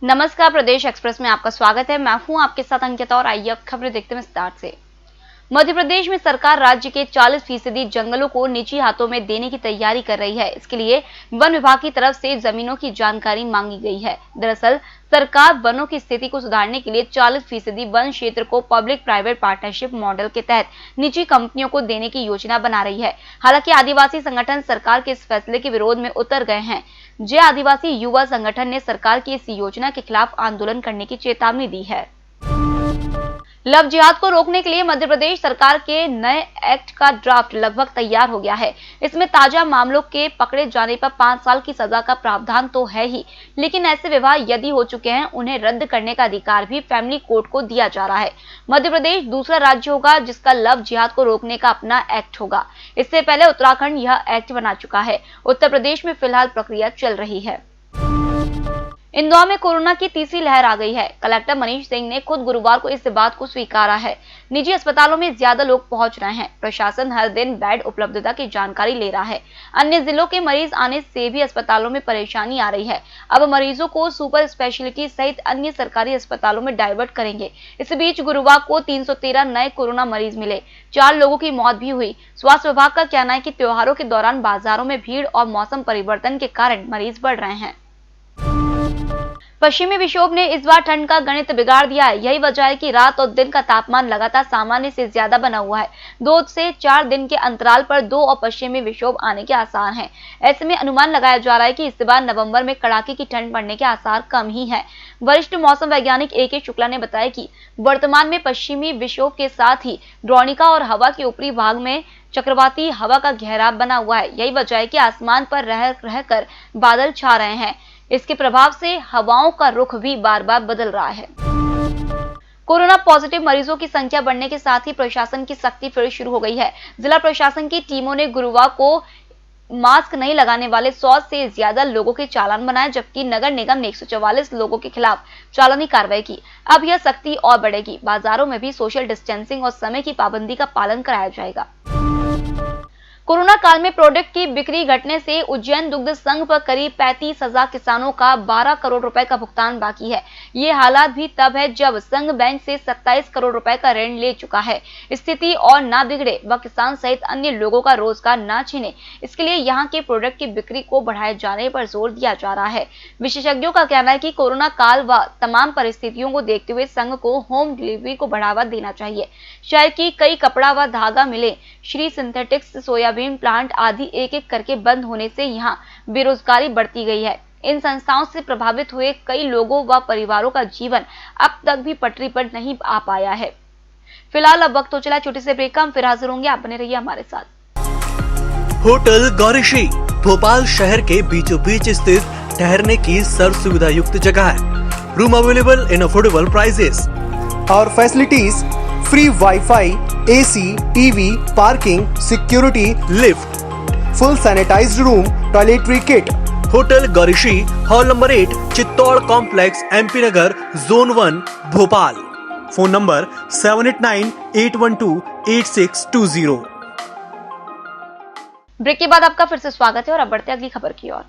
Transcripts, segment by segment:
नमस्कार, प्रदेश एक्सप्रेस में आपका स्वागत है। मैं हूं आपके साथ अंकिता और आइए अब खबरें देखते हैं विस्तार से। मध्य प्रदेश में सरकार राज्य के 40% जंगलों को निजी हाथों में देने की तैयारी कर रही है। इसके लिए वन विभाग की तरफ से जमीनों की जानकारी मांगी गई है। दरअसल सरकार वनों की स्थिति को सुधारने के लिए 40% वन क्षेत्र को पब्लिक प्राइवेट पार्टनरशिप मॉडल के तहत निजी कंपनियों को देने की योजना बना रही है। हालांकि आदिवासी संगठन सरकार के इस फैसले के विरोध में उतर गए हैं। जय आदिवासी युवा संगठन ने सरकार की इस योजना के खिलाफ आंदोलन करने की चेतावनी दी है। लव जिहाद को रोकने के लिए मध्य प्रदेश सरकार के नए एक्ट का ड्राफ्ट लगभग तैयार हो गया है। इसमें ताजा मामलों के पकड़े जाने पर 5 साल की सजा का प्रावधान तो है ही, लेकिन ऐसे विवाह यदि हो चुके हैं उन्हें रद्द करने का अधिकार भी फैमिली कोर्ट को दिया जा रहा है। मध्य प्रदेश दूसरा राज्य होगा जिसका लव जिहाद को रोकने का अपना एक्ट होगा। इससे पहले उत्तराखंड यह एक्ट बना चुका है। उत्तर प्रदेश में फिलहाल प्रक्रिया चल रही है। इंदौर में कोरोना की तीसरी लहर आ गई है। कलेक्टर मनीष सिंह ने खुद गुरुवार को इस बात को स्वीकारा है। निजी अस्पतालों में ज्यादा लोग पहुंच रहे हैं। प्रशासन हर दिन बेड उपलब्धता की जानकारी ले रहा है। अन्य जिलों के मरीज आने से भी अस्पतालों में परेशानी आ रही है। अब मरीजों को सुपर स्पेशलिटी सहित अन्य सरकारी अस्पतालों में डाइवर्ट करेंगे। इस बीच गुरुवार को 313 नए कोरोना मरीज मिले। 4 लोगों की मौत भी हुई। स्वास्थ्य विभाग का कहना है कि त्योहारों के दौरान बाजारों में भीड़ और मौसम परिवर्तन के कारण मरीज बढ़ रहे हैं। पश्चिमी विक्षोभ ने इस बार ठंड का गणित बिगाड़ दिया है। यही वजह है कि रात और दिन का तापमान लगातार सामान्य से ज्यादा बना हुआ है। 2 से 4 दिन के अंतराल पर 2 और पश्चिमी विक्षोभ आने के आसार हैं। ऐसे में अनुमान लगाया जा रहा है कि इस बार नवंबर में कड़ाके की ठंड पड़ने के आसार कम ही हैं। वरिष्ठ मौसम वैज्ञानिक ए.के. शुक्ला ने बताया कि वर्तमान में पश्चिमी विक्षोभ के साथ ही द्रोणिका और हवा के ऊपरी भाग में चक्रवाती हवा का घेराव बना हुआ है। यही वजह है कि आसमान पर रह रहकर बादल छा रहे हैं। इसके प्रभाव से हवाओं का रुख भी बार बार बदल रहा है। कोरोना पॉजिटिव मरीजों की संख्या बढ़ने के साथ ही प्रशासन की सख्ती फिर शुरू हो गई है। जिला प्रशासन की टीमों ने गुरुवार को मास्क नहीं लगाने वाले 100 से ज्यादा लोगों के चालान बनाए, जबकि नगर निगम ने 144 लोगों के खिलाफ चालानी कार्रवाई की। अब यह सख्ती और बढ़ेगी। बाजारों में भी सोशल डिस्टेंसिंग और समय की पाबंदी का पालन कराया जाएगा। कोरोना काल में प्रोडक्ट की बिक्री घटने से उज्जैन दुग्ध संघ पर करीब 35,000 किसानों का 12 करोड़ रुपए का भुगतान बाकी है। ये हालात भी तब है जब संघ बैंक से 27 करोड़ रुपए का ऋण ले चुका है। स्थिति और ना बिगड़े व किसान सहित अन्य लोगों का रोजगार ना छीने, इसके लिए यहाँ के प्रोडक्ट की बिक्री को बढ़ाए जाने पर जोर दिया जा रहा है। विशेषज्ञों का कहना है कि कोरोना काल व तमाम परिस्थितियों को देखते हुए संघ को होम डिलीवरी को बढ़ावा देना चाहिए। शहर की कई कपड़ा व धागा मिले, श्री सिंथेटिक्स, सोयाबीन प्लांट आदि एक एक करके बंद होने से यहाँ बेरोजगारी बढ़ती गई है। इन संस्थाओं से प्रभावित हुए कई लोगों व परिवारों का जीवन अब तक भी पटरी पर नहीं आ पाया है। फिलहाल अब वक्त हो चला छोटे से ब्रेक का, हम फिर हाजिर होंगे। आप बने रहिए हमारे साथ। होटल गौरीश्री भोपाल शहर के बीचों बीच स्थित ठहरने की सर्व सुविधा युक्त जगह है। Room available in affordable prices और facilities free wifi, AC, TV, parking, security, lift, full sanitised room, toiletry kit. Hotel Gaurishri, hall number 8, Chittor complex, MP Nagar, zone 1, Bhopal. Phone number 7898128620। Break के बाद आपका फिर से स्वागत है और अब बढ़ते अगली खबर की ओर।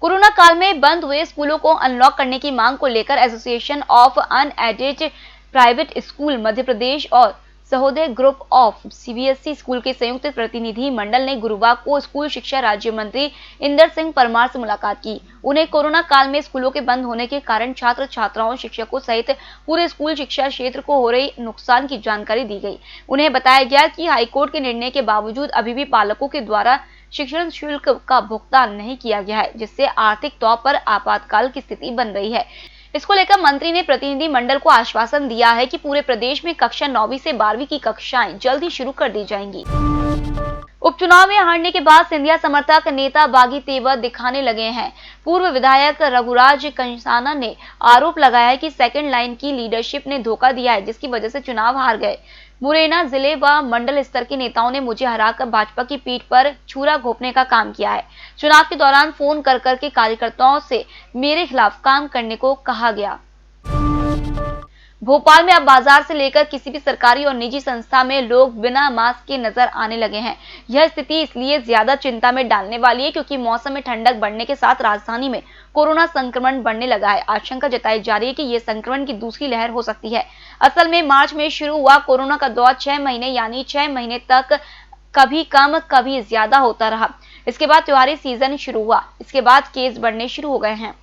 कोरोना काल में बंद हुए स्कूलों को अनलॉक करने की मांग को लेकर association of unaided private school Madhya Pradesh और Sahodaya group of CBSE school के संयुक्त प्रतिनिधि मंडल ने गुरुवार को स्कूल शिक्षा राज्य मंत्री इंदर सिंह परमार से मुलाकात की। उन्हें कोरोना काल में स्कूलों के बंद होने के कारण छात्र छात्राओं, शिक्षकों सहित पूरे स्कूल शिक्षा क्षेत्र को हो रही नुकसान की जानकारी दी गई। उन्हें बताया गया कि हाईकोर्ट के निर्णय के बावजूद अभी भी पालकों के द्वारा शिक्षण शुल्क का भुगतान नहीं किया गया है, जिससे आर्थिक तौर पर आपातकाल की स्थिति बन रही है। इसको लेकर मंत्री ने प्रतिनिधि मंडल को आश्वासन दिया है कि पूरे प्रदेश में कक्षा 9वीं से 12वीं की कक्षाएं जल्द ही शुरू कर दी जाएंगी। उपचुनाव में हारने के बाद सिंधिया समर्थक नेता बागी तेवर दिखाने लगे हैं। पूर्व विधायक रघुराज कंसाना ने आरोप लगाया है कि सेकंड लाइन की लीडरशिप ने धोखा दिया है, जिसकी वजह से चुनाव हार गए। मुरैना जिले व मंडल स्तर के नेताओं ने मुझे हराकर भाजपा की पीठ पर छुरा घोंपने का काम किया है। चुनाव के दौरान फोन कर करके कार्यकर्ताओं से मेरे खिलाफ काम करने को कहा गया। भोपाल में अब बाजार से लेकर किसी भी सरकारी और निजी संस्था में लोग बिना मास्क के नजर आने लगे हैं। यह स्थिति इसलिए ज्यादा चिंता में डालने वाली है क्योंकि मौसम में ठंडक बढ़ने के साथ राजधानी में कोरोना संक्रमण बढ़ने लगा है। आशंका जताई जा रही है कि ये संक्रमण की दूसरी लहर हो सकती है। असल में मार्च में शुरू हुआ कोरोना का दौर 6 महीने यानी 6 महीने तक कभी कम कभी ज्यादा होता रहा। इसके बाद त्योहारी सीजन शुरू हुआ। इसके बाद केस बढ़ने शुरू हो गए हैं।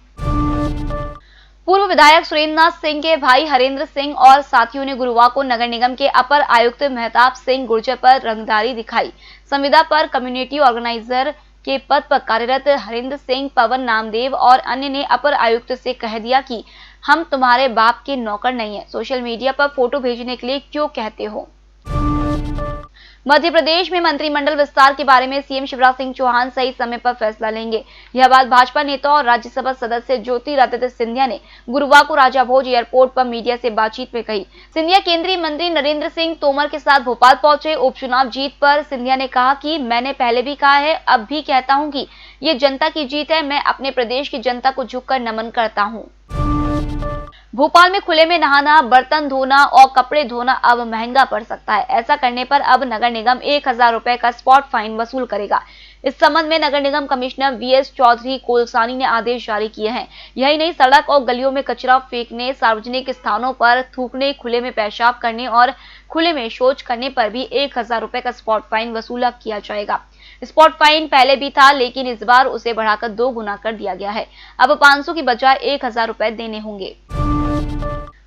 पूर्व विधायक सुरेंद्रनाथ सिंह के भाई हरेंद्र सिंह और साथियों ने गुरुवार को नगर निगम के अपर आयुक्त महताब सिंह गुर्जर पर रंगदारी दिखाई। संविदा पर कम्युनिटी ऑर्गेनाइजर के पद पर कार्यरत हरेंद्र सिंह, पवन नामदेव और अन्य ने अपर आयुक्त से कह दिया कि हम तुम्हारे बाप के नौकर नहीं है, सोशल मीडिया पर फोटो भेजने के लिए क्यों कहते हो। मध्य प्रदेश में मंत्रिमंडल विस्तार के बारे में सीएम शिवराज सिंह चौहान सही समय पर फैसला लेंगे। यह बात भाजपा नेता और राज्यसभा सदस्य ज्योतिरादित्य सिंधिया ने गुरुवार को राजा भोज एयरपोर्ट पर मीडिया से बातचीत में कही। सिंधिया केंद्रीय मंत्री नरेंद्र सिंह तोमर के साथ भोपाल पहुंचे। उपचुनाव जीत पर सिंधिया ने कहा कि मैंने पहले भी कहा है, अब भी कहता हूं कि ये जनता की जीत है। मैं अपने प्रदेश की जनता को झुककर नमन करता हूं। भोपाल में खुले में नहाना, बर्तन धोना और कपड़े धोना अब महंगा पड़ सकता है। ऐसा करने पर अब नगर निगम 1000 रुपए का स्पॉट फाइन वसूल करेगा। इस संबंध में नगर निगम कमिश्नर वीएस चौधरी कोलसानी ने आदेश जारी किए हैं। यही नहीं, सड़क और गलियों में कचरा फेंकने, सार्वजनिक स्थानों पर थूकने, खुले में पेशाब करने और खुले में शौच करने पर भी 1000 रुपए का स्पॉट फाइन वसूला किया जाएगा। स्पॉट फाइन पहले भी था, लेकिन इस बार उसे बढ़ाकर 2 गुना कर दिया गया है। अब 500 की बजाय 1000 रुपए देने होंगे।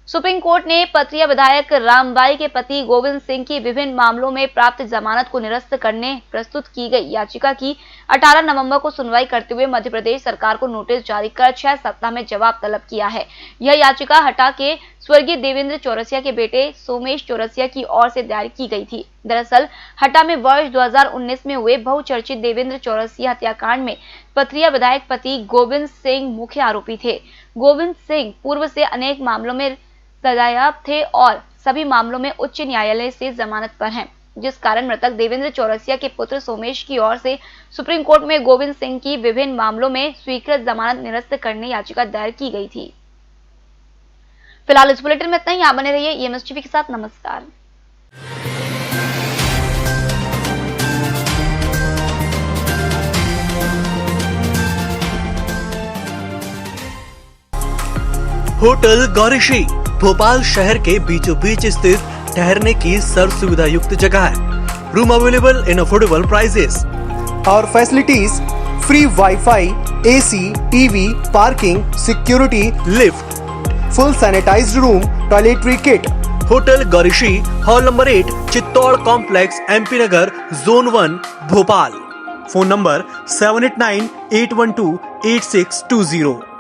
सुप्रीम कोर्ट ने पथरिया विधायक रामबाई के पति गोविंद सिंह की विभिन्न मामलों में प्राप्त जमानत को निरस्त करने प्रस्तुत की गई याचिका की 18 नवंबर को सुनवाई करते हुए मध्य प्रदेश सरकार को नोटिस जारी कर 6 सप्ताह में जवाब तलब किया है। यह याचिका हटा के स्वर्गीय देवेंद्र चौरसिया के बेटे सोमेश चौरसिया की ओर से दायर की गई थी। दरअसल हटा में वर्ष 2019 में हुए बहुचर्चित देवेंद्र चौरसिया हत्याकांड में पथरिया विधायक पति गोविंद सिंह मुख्य आरोपी थे। गोविंद सिंह पूर्व से अनेक मामलों में सजायाब थे और सभी मामलों में उच्च न्यायालय से जमानत पर हैं, जिस कारण मृतक देवेंद्र चौरसिया के पुत्र सोमेश की ओर से सुप्रीम कोर्ट में गोविंद सिंह की विभिन्न मामलों में स्वीकृत जमानत निरस्त करने याचिका दायर की गई थी। फिलहाल इस बुलेटिन में इतना ही। आप बने रहिए ईएमएस टीवी के साथ। नमस्कार। होटल गौरीशी भोपाल शहर के बीचों बीच स्थित ठहरने की सर्व सुविधा युक्त जगह है। Room available in affordable prices और facilities free wifi, AC, TV, parking, security, lift, full sanitised room, toiletry kit. Hotel Gaurishi, hall number 8, Chittor complex, MP Nagar, zone 1, Bhopal. Phone number 7898128620।